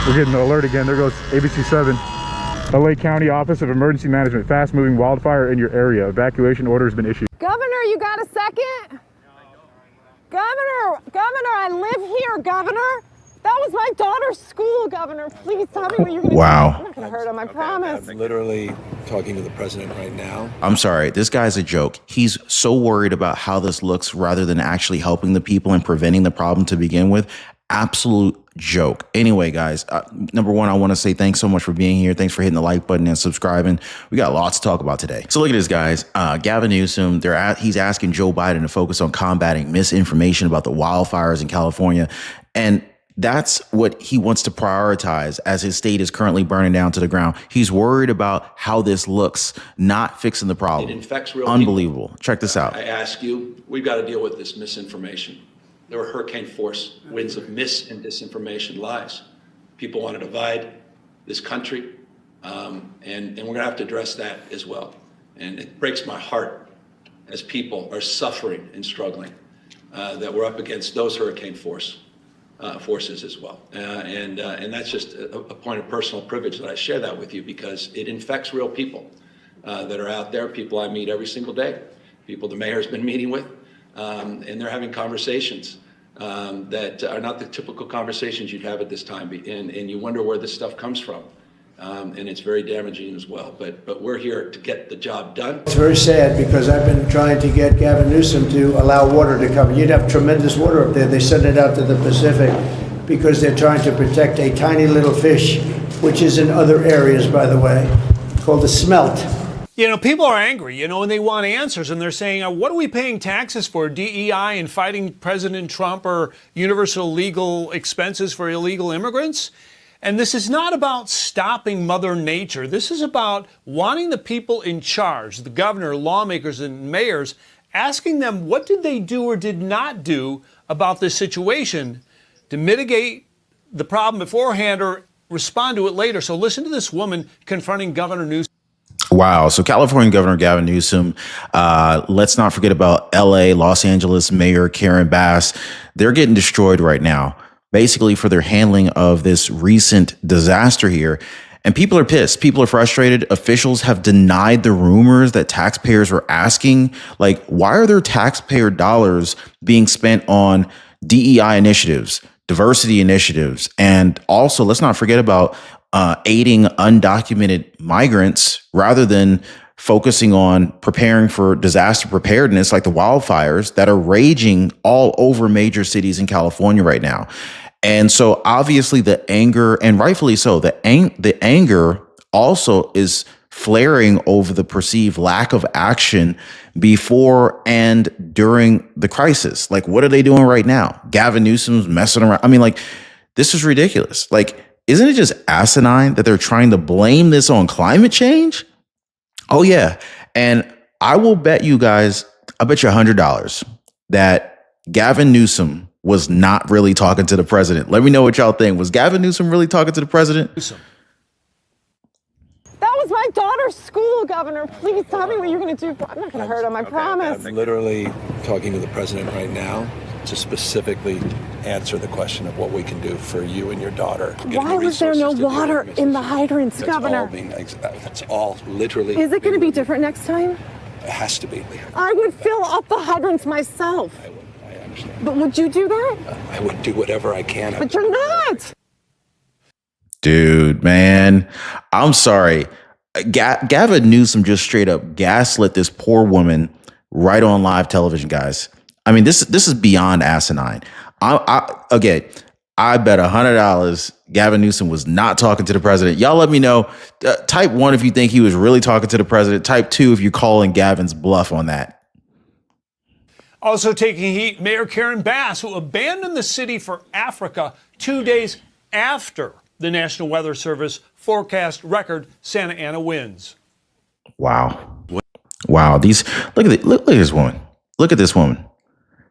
We're getting the alert again. There goes ABC7. LA County Office of Emergency Management. Fast-moving wildfire in your area. Evacuation order has been issued. Governor, you got a second? Governor, I live here, Governor. That was my daughter's school, Governor. Please tell me what you're going to do. I'm not going to hurt him, I promise. I'm literally talking to the president right now. I'm sorry, this guy's a joke. He's so worried about how this looks rather than actually helping the people and preventing the problem to begin with. Absolute joke. Anyway, guys, number one, I want to say thanks so much for being here. Thanks for hitting the like button and subscribing. We got lots to talk about today. So look at this, guys. Gavin Newsom, he's asking Joe Biden to focus on combating misinformation about the wildfires in California. And that's what he wants to prioritize as his state is currently burning down to the ground. He's worried about how this looks, not fixing the problem. It infects real Unbelievable. people. Check this out. I ask you, we've got to deal with this misinformation. There were hurricane force winds of mis and disinformation, lies. People want to divide this country, and we're going to have to address that as well. And it breaks my heart as people are suffering and struggling that we're up against those hurricane forces as well. And that's just a point of personal privilege that I share that with you because it infects real people that are out there, people I meet every single day, people the mayor's been meeting with, and they're having conversations that are not the typical conversations you'd have at this time. And you wonder where this stuff comes from. And it's very damaging as well. But we're here to get the job done. It's very sad because I've been trying to get Gavin Newsom to allow water to come. You'd have tremendous water up there. They send it out to the Pacific because they're trying to protect a tiny little fish, which is in other areas, by the way, called the smelt. You know, people are angry, and they want answers, and they're saying, what are we paying taxes for? DEI and fighting President Trump or universal legal expenses for illegal immigrants? And this is not about stopping Mother Nature. This is about wanting the people in charge, the governor, lawmakers, and mayors, asking them what did they do or did not do about this situation to mitigate the problem beforehand or respond to it later. So listen to this woman confronting Governor Newsom. Wow. So California Governor Gavin Newsom, let's not forget about LA, Los Angeles Mayor Karen Bass. They're getting destroyed right now, basically for their handling of this recent disaster here. And people are pissed. People are frustrated. Officials have denied the rumors that taxpayers were asking. Like, why are there taxpayer dollars being spent on DEI initiatives, diversity initiatives? And also, let's not forget about aiding undocumented migrants rather than focusing on preparing for disaster preparedness like the wildfires that are raging all over major cities in California right now. And so obviously the anger, and rightfully so, the anger also is flaring over the perceived lack of action before and during the crisis. Like, what are they doing right now? Gavin Newsom's messing around. I mean, like, this is ridiculous. Like, isn't it just asinine that they're trying to blame this on climate change? Oh, yeah. And I will bet you guys, I bet you $100 that Gavin Newsom was not really talking to the president. Let me know what y'all think. Was Gavin Newsom really talking to the president? That was my daughter's school, Governor. Please tell me what you're going to do. I'm not going to hurt him, I promise. I'm literally talking to the president right now to specifically answer the question of what we can do for you and your daughter. Why was there no water in the hydrants, Governor? That's all literally. Is it going to be different next time? It has to be. I would fill up the hydrants myself. I understand. But would you do that? I would do whatever I can. But you're not. Dude, man, I'm sorry. Gavin Newsom just straight up gaslit this poor woman right on live television, guys. I mean, this is beyond asinine. Again, I bet $100 Gavin Newsom was not talking to the president. Y'all let me know. Type 1 if you think he was really talking to the president. Type 2 if you're calling Gavin's bluff on that. Also taking heat, Mayor Karen Bass, who abandoned the city for Africa 2 days after the National Weather Service forecast record Santa Ana winds. Wow. Wow. Look at this woman. Look at this woman.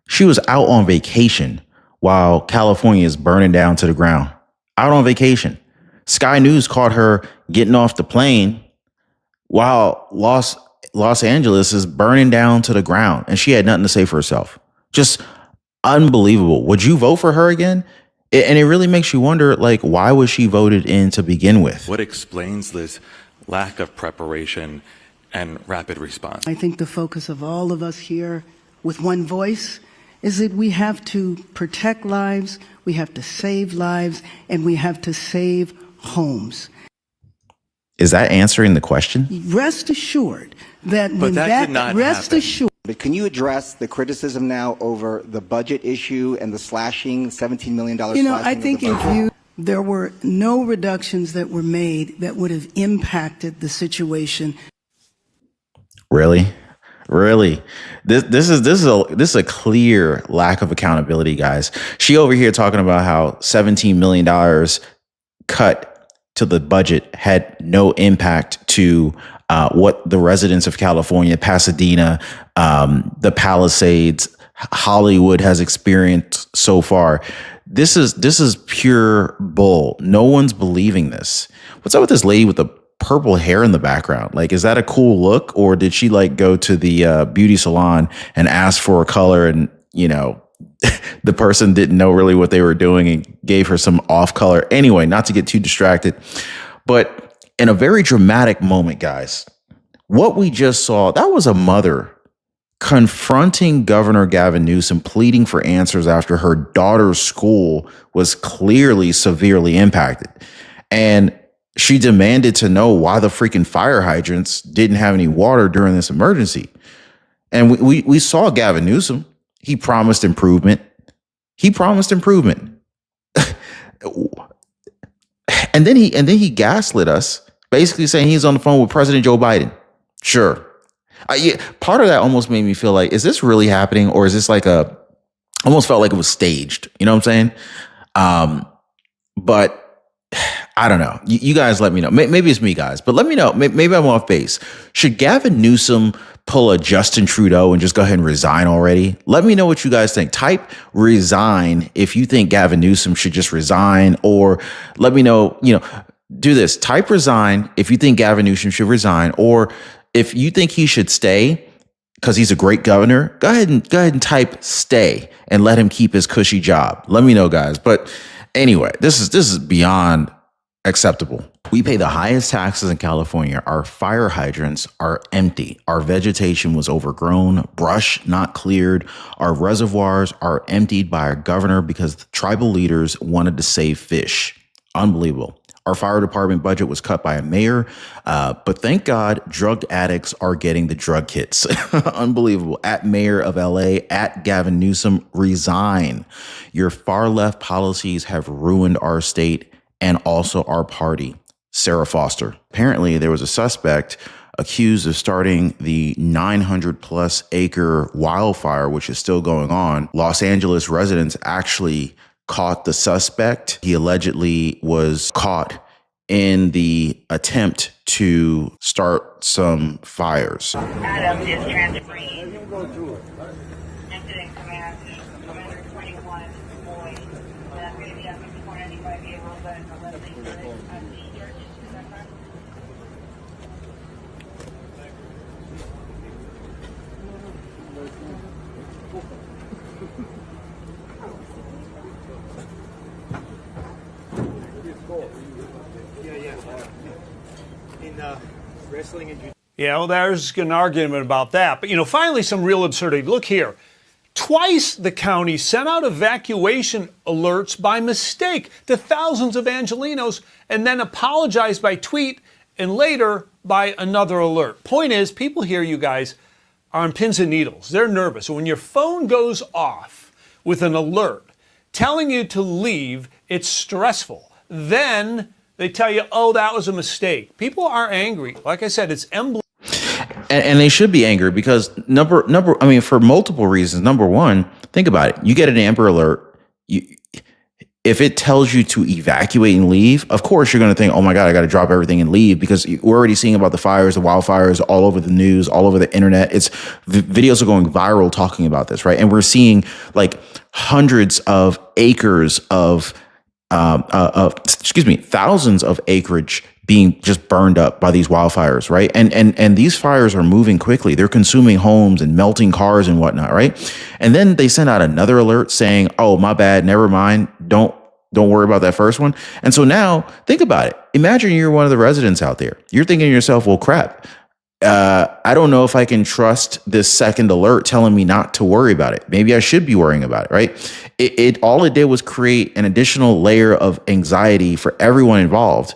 She was out on vacation while California is burning down to the ground. Out on vacation. Sky News caught her getting off the plane while Los Angeles is burning down to the ground, and she had nothing to say for herself. Just unbelievable. Would you vote for her again? And it really makes you wonder, like, why was she voted in to begin with? What explains this lack of preparation and rapid response? I think the focus of all of us here with one voice is that we have to protect lives, we have to save lives, and we have to save homes. Is that answering the question? Rest assured that when that did not rest happen. assured. But can you address the criticism now over the budget issue and the slashing, $17 million You know, slashing I of the think if budget? there were no reductions that were made that would have impacted the situation. Really? Really? This is a clear lack of accountability, guys. She over here talking about how $17 million cut to the budget had no impact to what the residents of California, Pasadena, the Palisades, Hollywood has experienced so far. This is pure bull. No one's believing this. What's up with this lady with the purple hair in the background? Like, is that a cool look, or did she like go to the beauty salon and ask for a color, and you know, the person didn't know really what they were doing and gave her some off color? Anyway, not to get too distracted, but in a very dramatic moment, guys, what we just saw, that was a mother confronting Governor Gavin Newsom, pleading for answers after her daughter's school was clearly severely impacted. And she demanded to know why the freaking fire hydrants didn't have any water during this emergency. And we saw Gavin Newsom. He promised improvement. And then he gaslit us, basically saying he's on the phone with President Joe Biden. Sure. Yeah, part of that almost made me feel like, is this really happening? Or is this like almost felt like it was staged. You know what I'm saying? But I don't know. You guys let me know. Maybe it's me, guys, but let me know. Maybe I'm off base. Should Gavin Newsom pull a Justin Trudeau and just go ahead and resign already? Let me know what you guys think. Type resign if you think Gavin Newsom should just resign, or let me know, do this. Type resign if you think Gavin Newsom should resign, or if you think he should stay because he's a great governor, go ahead and type stay and let him keep his cushy job. Let me know, guys. But anyway, this is beyond acceptable. We pay the highest taxes in California. Our fire hydrants are empty. Our vegetation was overgrown, brush not cleared. Our reservoirs are emptied by our governor because the tribal leaders wanted to save fish. Unbelievable. Our fire department budget was cut by a mayor, but thank God drug addicts are getting the drug kits. Unbelievable. At Mayor of LA, at Gavin Newsom, resign. Your far left policies have ruined our state and also our party. Sarah Foster. Apparently, there was a suspect accused of starting the 900 plus acre wildfire, which is still going on. Los Angeles residents actually caught the suspect. He allegedly was caught in the attempt to start some fires. Adams is transferring. Incident command, Commander 21, Boyd. That's going to be a 5495 vehicle, but it's a Leslie unit at the church. Is that correct? Yeah, well, there's an argument about that. But, finally, some real absurdity. Look here. Twice the county sent out evacuation alerts by mistake to thousands of Angelenos and then apologized by tweet and later by another alert. Point is, people here, you guys, are on pins and needles. They're nervous. When your phone goes off with an alert telling you to leave, it's stressful. Then they tell you, oh, that was a mistake. People are angry. Like I said, it's emblematic. And they should be angry because for multiple reasons. Number one, think about it. You get an Amber Alert. If it tells you to evacuate and leave, of course you're going to think, oh my God, I got to drop everything and leave, because we're already seeing about the fires, the wildfires all over the news, all over the internet. Videos are going viral talking about this, right? And we're seeing like hundreds of acres thousands of acreage being just burned up by these wildfires, right? And these fires are moving quickly. They're consuming homes and melting cars and whatnot, right? And then they send out another alert saying, oh, my bad, never mind. Don't Don't worry about that first one. And so now think about it. Imagine you're one of the residents out there. You're thinking to yourself, well, crap. I don't know if I can trust this second alert telling me not to worry about it. Maybe I should be worrying about it, right? It all it did was create an additional layer of anxiety for everyone involved.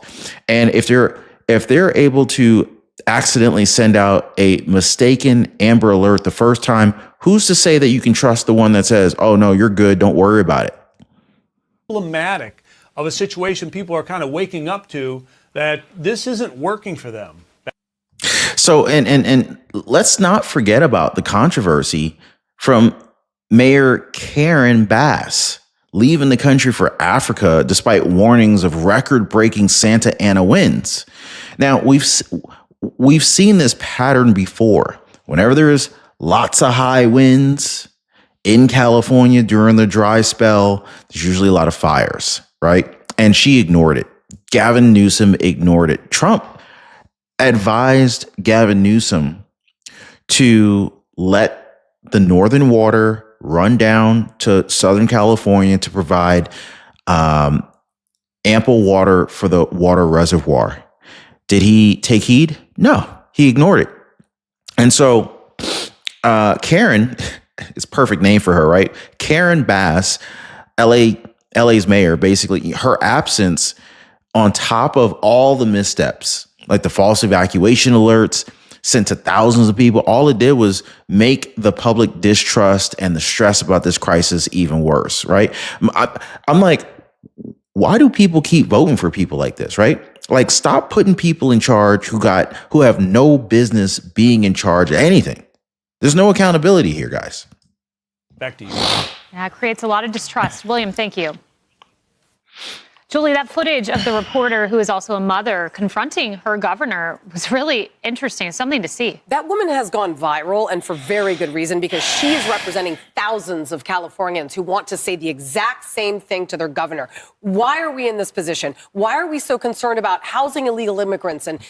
And if they're able to accidentally send out a mistaken Amber Alert the first time, who's to say that you can trust the one that says, oh no, you're good, don't worry about it? Problematic of a situation people are kind of waking up to, that this isn't working for them. So, and let's not forget about the controversy from Mayor Karen Bass leaving the country for Africa despite warnings of record-breaking Santa Ana winds. Now, we've seen this pattern before. Whenever there's lots of high winds in California during the dry spell, there's usually a lot of fires, right? And she ignored it. Gavin Newsom ignored it. Trump advised Gavin Newsom to let the northern water run down to Southern California to provide ample water for the water reservoir. Did he take heed? No, he ignored it. And so Karen, it's a perfect name for her, right? Karen Bass, LA's mayor, basically her absence on top of all the missteps, like the false evacuation alerts sent to thousands of people, all it did was make the public distrust and the stress about this crisis even worse, right? I'm like, why do people keep voting for people like this, right? Like, stop putting people in charge who have no business being in charge of anything. There's no accountability here, guys. Back to you. Yeah, it creates a lot of distrust. William, thank you. Julie, that footage of the reporter who is also a mother confronting her governor was really interesting. Something to see. That woman has gone viral, and for very good reason, because she is representing thousands of Californians who want to say the exact same thing to their governor. Why are we in this position? Why are we so concerned about housing illegal immigrants and,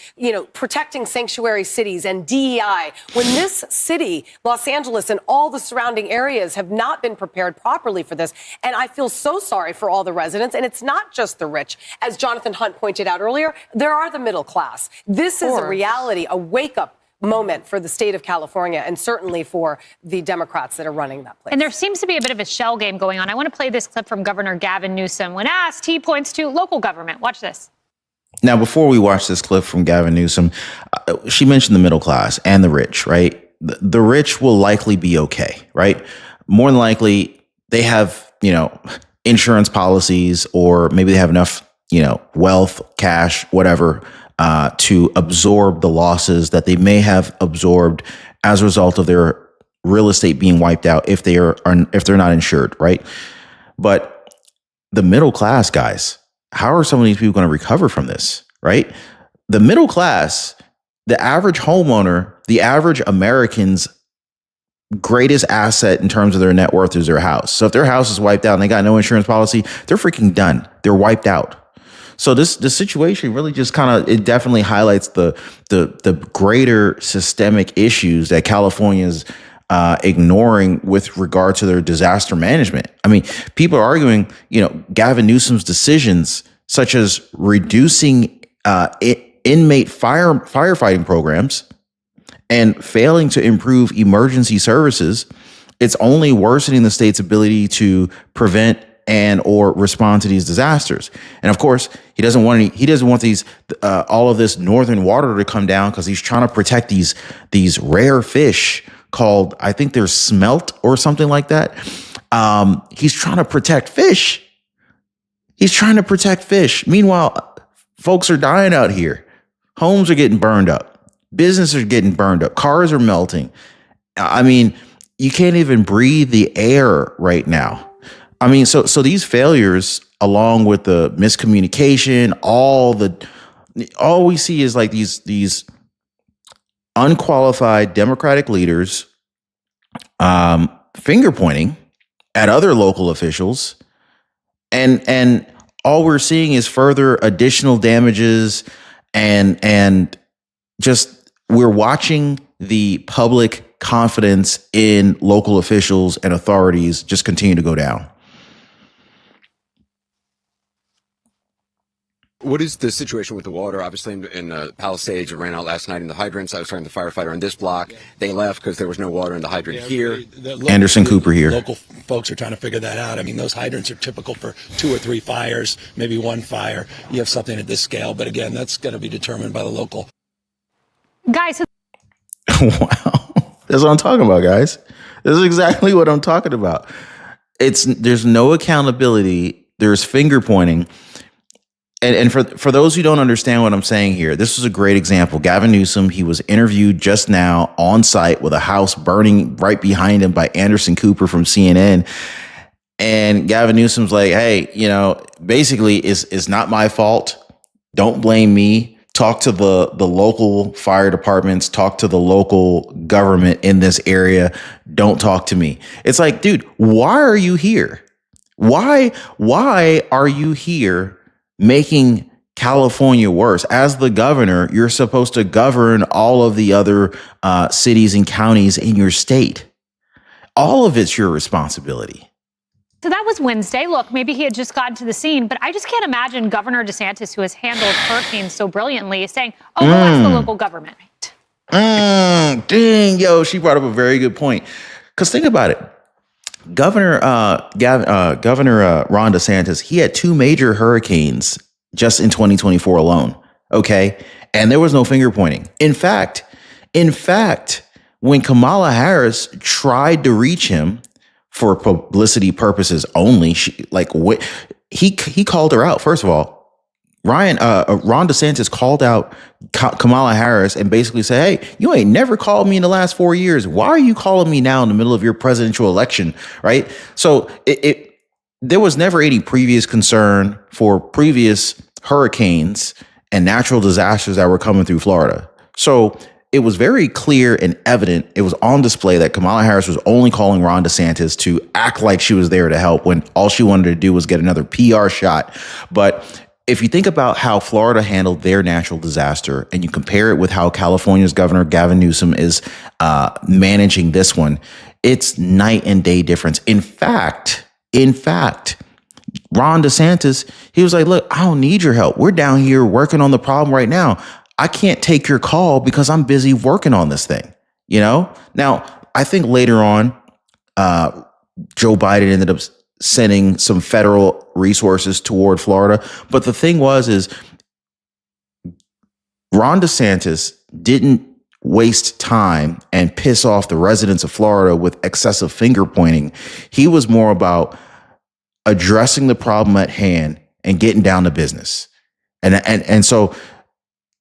protecting sanctuary cities and DEI when this city, Los Angeles, and all the surrounding areas have not been prepared properly for this? And I feel so sorry for all the residents. And it's not just the rich. As Jonathan Hunt pointed out earlier, there are the middle class. This is a reality, a wake-up moment for the state of California, and certainly for the Democrats that are running that place. And there seems to be a bit of a shell game going on. I want to play this clip from Governor Gavin Newsom. When asked, he points to local government. Watch this. Now, before we watch this clip from Gavin Newsom, she mentioned the middle class and the rich, right? The rich will likely be okay, right? More than likely, they have, insurance policies, or maybe they have enough, wealth, cash, whatever, to absorb the losses that they may have absorbed as a result of their real estate being wiped out if they're not insured, right? But the middle class, guys, how are some of these people going to recover from this, right? The middle class, the average homeowner, the average American's greatest asset in terms of their net worth is their house. So if their house is wiped out and they got no insurance policy, they're freaking done. They're wiped out. So the situation really just it definitely highlights the greater systemic issues that California's ignoring with regard to their disaster management. I mean, people are arguing, Gavin Newsom's decisions, such as reducing inmate firefighting programs and failing to improve emergency services, it's only worsening the state's ability to prevent and or respond to these disasters. And of course, he doesn't want these all of this northern water to come down because he's trying to protect these rare fish called, I think they're smelt or something like that. He's trying to protect fish. Meanwhile, folks are dying out here. Homes are getting burned up. Businesses are getting burned up. Cars are melting. I mean, you can't even breathe the air right now. I mean, so these failures, along with the miscommunication, all we see is like these unqualified Democratic leaders finger pointing at other local officials, and all we're seeing is further additional damages, and just we're watching the public confidence in local officials and authorities just continue to go down. What is the situation with the water? Obviously, in Palisades, it ran out last night in the hydrants. I was talking to the firefighter on this block. They left because there was no water in the hydrant here. Anderson Cooper here. Local folks are trying to figure that out. I mean, those hydrants are typical for 2 or 3 fires, maybe 1 fire. You have something at this scale, but again, that's going to be determined by the local. Guys. Wow. That's what I'm talking about, guys. This is exactly what I'm talking about. There's no accountability. There's finger pointing. And for those who don't understand what I'm saying here, this is a great example. Gavin Newsom, he was interviewed just now on site with a house burning right behind him by Anderson Cooper from CNN. And Gavin Newsom's like, hey, basically it's not my fault. Don't blame me. Talk to the local fire departments, talk to the local government in this area. Don't talk to me. It's like, dude, why are you here? Why are you here making California worse? As the governor, you're supposed to govern all of the other cities and counties in your state. All of it's your responsibility. So that was Wednesday. Look, maybe he had just gotten to the scene, but I just can't imagine Governor DeSantis, who has handled hurricanes so brilliantly, saying, oh, well, that's the local government. Dang, yo, she brought up a very good point. Because think about it. Governor Ron DeSantis, he had 2 major hurricanes just in 2024 alone. Okay. And there was no finger pointing. In fact, when Kamala Harris tried to reach him for publicity purposes only, he called her out. First of all, Ron DeSantis called out Kamala Harris and basically said, hey, you ain't never called me in the last 4 years. Why are you calling me now in the middle of your presidential election? Right. So there was never any previous concern for previous hurricanes and natural disasters that were coming through Florida. So it was very clear and evident. It was on display that Kamala Harris was only calling Ron DeSantis to act like she was there to help when all she wanted to do was get another PR shot. But if you think about how Florida handled their natural disaster and you compare it with how California's Governor Gavin Newsom is managing this one, it's night and day difference. In fact, Ron DeSantis, he was like, look, I don't need your help. We're down here working on the problem right now. I can't take your call because I'm busy working on this thing. Now, I think later on, Joe Biden ended up sending some federal resources toward Florida. But the thing is Ron DeSantis didn't waste time and piss off the residents of Florida with excessive finger pointing. He was more about addressing the problem at hand and getting down to business. And so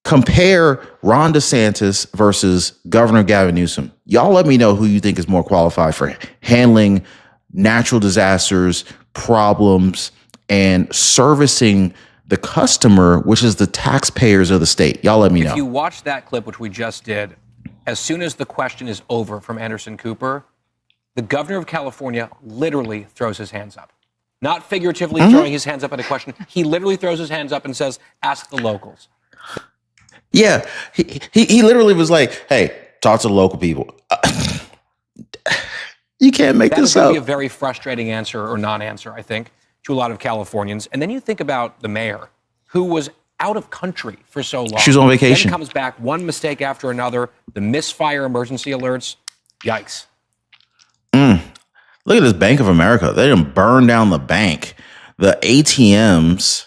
compare Ron DeSantis versus Governor Gavin Newsom. Y'all let me know who you think is more qualified for handling natural disasters, problems, and servicing the customer, which is the taxpayers of the state. Y'all let me know. If you watch that clip, which we just did, as soon as the question is over from Anderson Cooper, the governor of California literally throws his hands up. Not figuratively throwing his hands up at a question. He literally throws his hands up and says, ask the locals. Yeah, he literally was like, hey, talk to the local people. You can't make this up. That would be a very frustrating answer or non-answer, I think, to a lot of Californians. And then you think about the mayor, who was out of country for so long. She was on vacation. Then comes back, one mistake after another, the misfire emergency alerts. Yikes. Look at this Bank of America. They didn't burn down the bank. The ATMs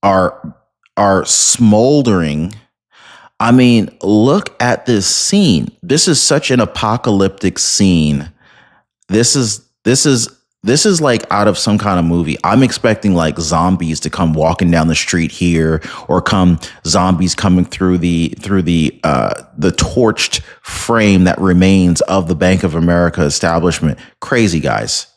are smoldering. I mean, look at this scene. This is such an apocalyptic scene. This is like out of some kind of movie. I'm expecting like zombies to come walking down the street here, or zombies coming through the torched frame that remains of the Bank of America establishment. Crazy, guys.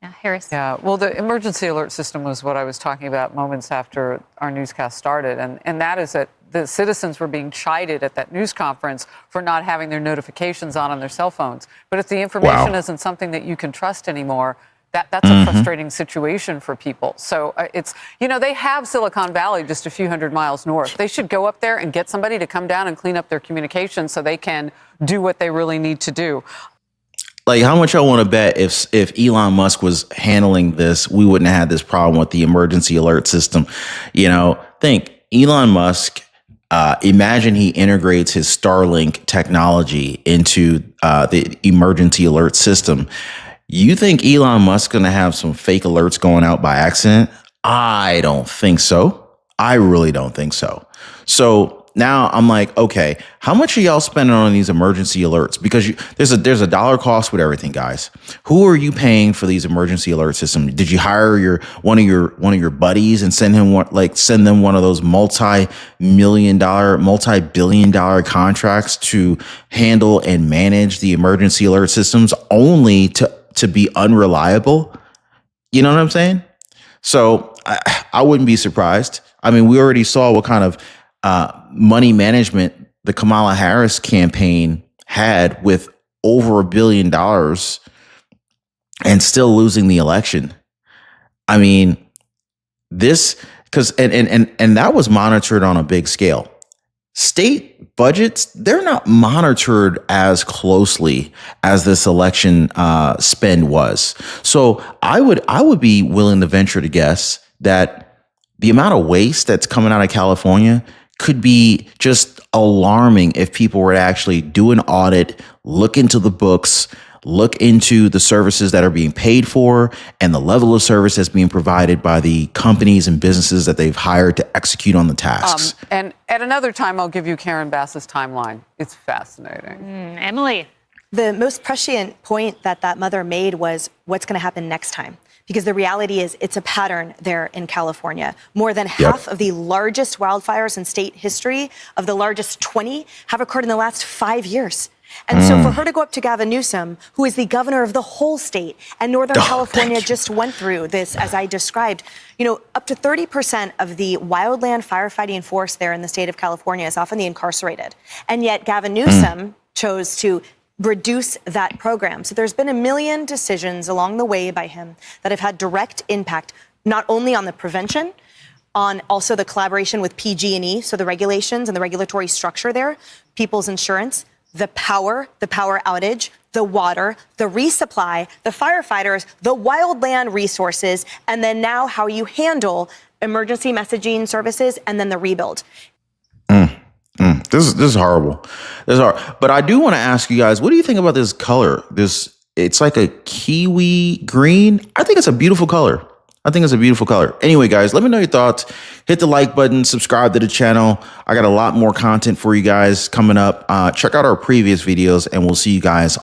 Harris. Yeah, well, the emergency alert system was what I was talking about moments after our newscast started. And that is that the citizens were being chided at that news conference for not having their notifications on their cell phones. But if the information isn't something that you can trust anymore, that's a frustrating situation for people. So it's, they have Silicon Valley just a few hundred miles north. They should go up there and get somebody to come down and clean up their communications so they can do what they really need to do. Like, how much I want to bet if Elon Musk was handling this, we wouldn't have had this problem with the emergency alert system. You know, think Elon Musk. Imagine he integrates his Starlink technology into the emergency alert system. You think Elon Musk's going to have some fake alerts going out by accident? I don't think so. I really don't think so. So now I'm like, okay, how much are y'all spending on these emergency alerts? Because there's a dollar cost with everything, guys. Who are you paying for these emergency alert systems? Did you hire one of your buddies and send them one of those multi-billion dollar contracts to handle and manage the emergency alert systems, only to be unreliable? You know what I'm saying? So I wouldn't be surprised. I mean, we already saw what kind of money management the Kamala Harris campaign had with over $1 billion and still losing the election. I mean, this and that was monitored on a big scale. State budgets, they're not monitored as closely as this election spend was. So I would be willing to venture to guess that the amount of waste that's coming out of California could be just alarming if people were to actually do an audit, look into the books, look into the services that are being paid for and the level of service that's being provided by the companies and businesses that they've hired to execute on the tasks. And at another time, I'll give you Karen Bass's timeline. It's fascinating. Emily. The most prescient point that mother made was what's going to happen next time. Because the reality is it's a pattern there in California. More than half of the largest wildfires in state history, of the largest 20, have occurred in the last 5 years. And so for her to go up to Gavin Newsom, who is the governor of the whole state, and Northern California just went through this, as I described, you know, up to 30% of the wildland firefighting force there in the state of California is often the incarcerated. And yet Gavin Newsom chose to reduce that program. So there's been a million decisions along the way by him that have had direct impact, not only on the prevention, on also the collaboration with PG&E, so the regulations and the regulatory structure there, people's insurance, the power outage, the water, the resupply, the firefighters, the wildland resources, and then now how you handle emergency messaging services and then the rebuild. This is horrible. This is hard. But I do want to ask you guys, what do you think about this color? It's like a kiwi green. I think it's a beautiful color. Anyway, guys, let me know your thoughts. Hit the like button, subscribe to the channel. I got a lot more content for you guys coming up. Check out our previous videos, and we'll see you guys